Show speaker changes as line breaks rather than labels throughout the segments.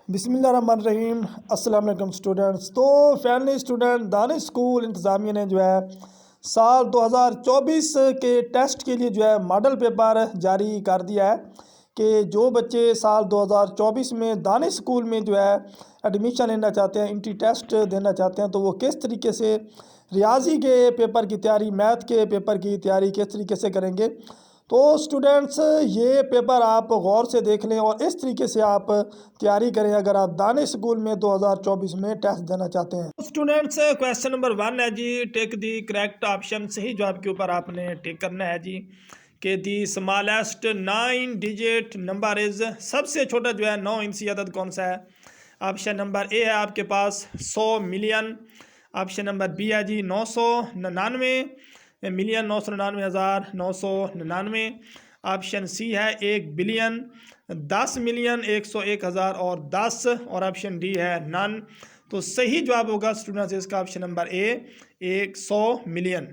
बिस्मिल्लाहिर्रहमानिर्रहीम। अस्सलाम वालेकुम स्टूडेंट्स। तो फैमिली स्टूडेंट दानिश स्कूल इंतज़ामिया ने जो है साल 2024 के टेस्ट के लिए जो है मॉडल पेपर जारी कर दिया है कि जो बच्चे साल 2024 में दानिश स्कूल में जो है एडमिशन लेना चाहते हैं, इंट्री टेस्ट देना चाहते हैं, तो वो किस तरीके से रियाजी के पेपर की तैयारी, मैथ के पेपर की तैयारी किस तरीके से करेंगे। तो स्टूडेंट्स ये पेपर आप गौर से देख लें और इस तरीके से आप तैयारी करें अगर आप दानिश स्कूल में 2024 में टेस्ट देना चाहते हैं। स्टूडेंट्स क्वेश्चन नंबर 1 है जी, टेक दी करेक्ट ऑप्शन, सही जवाब के ऊपर आपने टिक करना है जी कि the smallest 9 digit number is, सबसे छोटा जो है 9 इंची अदद कौन सा है। ऑप्शन नंबर ए है आपके पास 100 मिलियन। ऑप्शन नंबर बी है जी 999 मिलियन, 999,999। ऑप्शन सी है 1 बिलियन, 10 मिलियन, 101,000 और 10। और ऑप्शन डी है नन। तो सही जवाब होगा स्टूडेंट्स इसका ऑप्शन नंबर ए 100 मिलियन।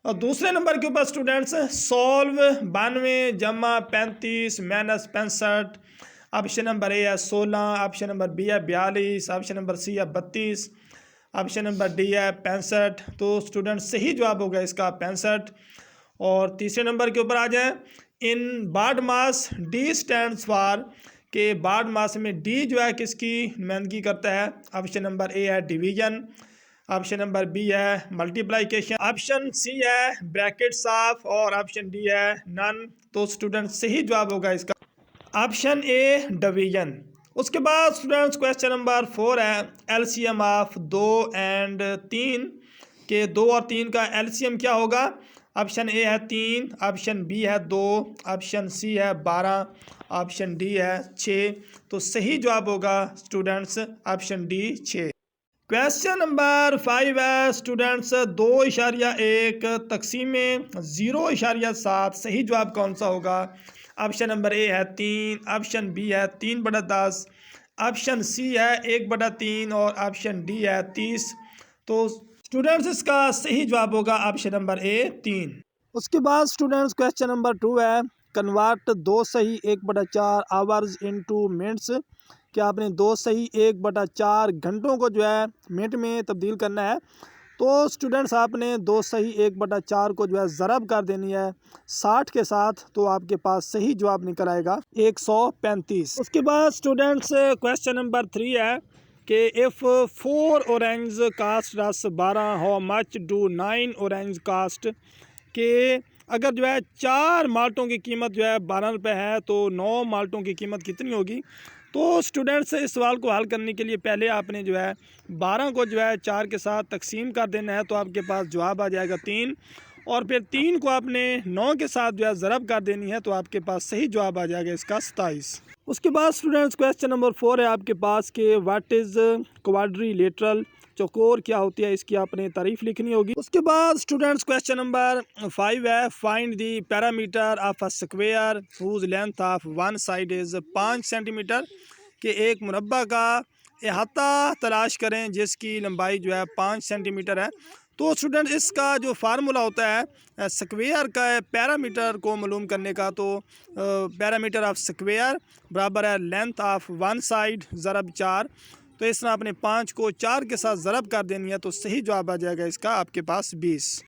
और दूसरे नंबर के ऊपर स्टूडेंट्स सॉल्व 92 जमा 35 माइनस 65। ऑप्शन नंबर ए है 16, ऑप्शन नंबर बी है 42, ऑप्शन नंबर सी है 32, ऑप्शन नंबर डी है 65। तो स्टूडेंट सही जवाब होगा इसका 65। और तीसरे नंबर के ऊपर आ जाए, in bard mass D stands for, के बार्ड मास में डी जो है किसकी नुमाइंदगी करता है। ऑप्शन नंबर ए है डिवीजन, ऑप्शन नंबर बी है मल्टीप्लाइकेशन, ऑप्शन सी है ब्रैकेट्स ऑफ और ऑप्शन डी है नन। तो स्टूडेंट सही जवाब होगा इसका ऑप्शन ए डिवीजन। उसके बाद स्टूडेंट्स क्वेश्चन नंबर 4 है एलसीएम ऑफ 2 एंड 3, के 2 और 3 का एलसीएम क्या होगा। ऑप्शन ए है 3, ऑप्शन बी है 2, ऑप्शन सी है 12, ऑप्शन डी है 6। तो सही जवाब होगा students option D 6। Question number 5 है स्टूडेंट्स 2.1 तकसीमे 0.7, सही जवाब कौन सा होगा। ऑप्शन नंबर ए है 3, ऑप्शन बी है 3/10, ऑप्शन सी है 1/3 और ऑप्शन डी है 30। तो स्टूडेंट्स इसका सही जवाब होगा ऑप्शन नंबर ए 3। उसके बाद स्टूडेंट्स क्वेश्चन नंबर 2 है कन्वर्ट 2 सही 1/4 आवर्स इनटू मिनट्स, कि आपने 2 सही 1/4 घंटों को जो है मिनट में तब्दील करना है। तो स्टूडेंट्स आपने 2 सही 1/4 को जो है ज़रब कर देनी है 60 के साथ, तो आपके पास सही जवाब निकल आएगा 135। उसके बाद स्टूडेंट्स क्वेश्चन नंबर 3 है कि if 4 orange cost 12 how much do 9 orange cost, के अगर जो है 4 माल्टों की कीमत जो है 12 रुपये है तो 9 माल्टों की कीमत कितनी होगी। तो स्टूडेंट्स इस सवाल को हल करने के लिए पहले आपने जो है 12 को जो है 4 के साथ तकसीम कर देना है, तो आपके पास जवाब आ जाएगा 3। और फिर 3 को आपने 9 के साथ जो है ज़रब कर देनी है, तो आपके पास सही जवाब आ जाएगा इसका 27। उसके बाद स्टूडेंट्स क्वेश्चन नंबर 4 है आपके पास कि व्हाट इज़ क्वाड्रिलेटरल, चौकोर क्या होती है, इसकी आपने तारीफ लिखनी होगी। उसके बाद स्टूडेंट्स क्वेश्चन नंबर 5 है find the parameter of a square whose length of one side is 5 centimetre, के एक मुरब्बा का अहाता तलाश करें जिसकी लंबाई जो है 5 सेंटीमीटर है। तो स्टूडेंट इसका जो फार्मूला होता है स्क्वायर का पैरामीटर को मालूम करने का, तो पैरामीटर ऑफ स्क्वायर बराबर है लेंथ ऑफ वन साइड ज़रब 4। तो इस तरह आपने 5 को 4 के साथ ज़रब कर देनी है, तो सही जवाब आ जाएगा इसका आपके पास 20।